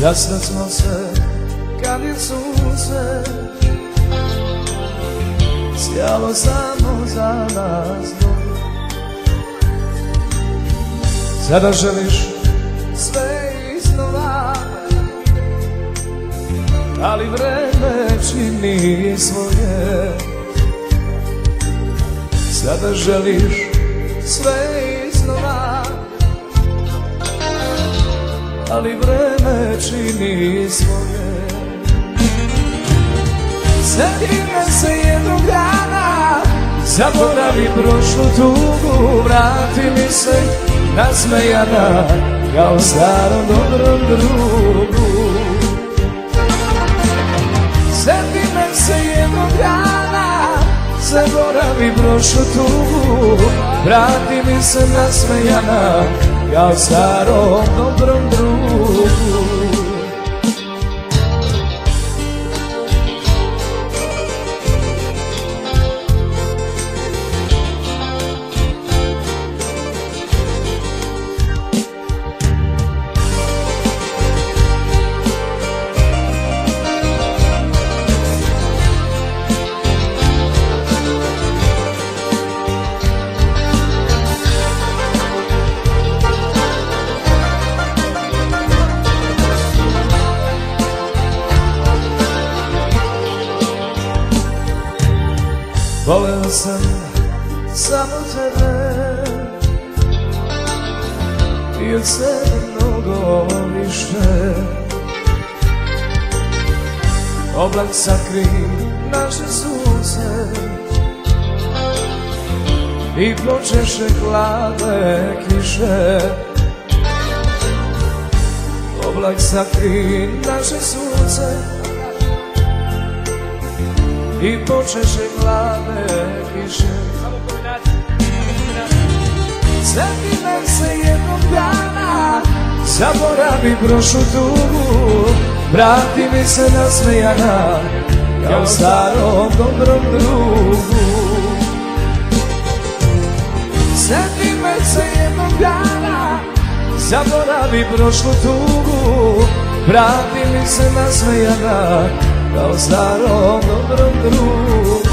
Jasno smo se kad je sunce sjalo samo za nas dvoje. Sada želiš sve iznova, ali vreme čini svoje. Sada želiš sve iznova, ali vreme čini svoje. Sjetime se jednog dana, zaboravi prošlu tugu, vrati mi se nasmejana kao starom dobrom drugu. Sjetime se jednog dana, zaboravi prošlu tugu, vrati mi se nasmejana kao starom dobrom drugu. Voleo sam samo tebe i od sebe mnogo više. Oblak sakri naše sunce i počeše hladne kiše. Oblak sakri naše sunce i počeše hladne kiše. Sjetime se jednog dana, zaboravi prošlu tugu, vrati mi se nasmejana kao starom dobrom drugu. Sjetime se jednog dana, zaboravi prošlu tugu, vrati mi se nasmejana kao starom dobrom drugu.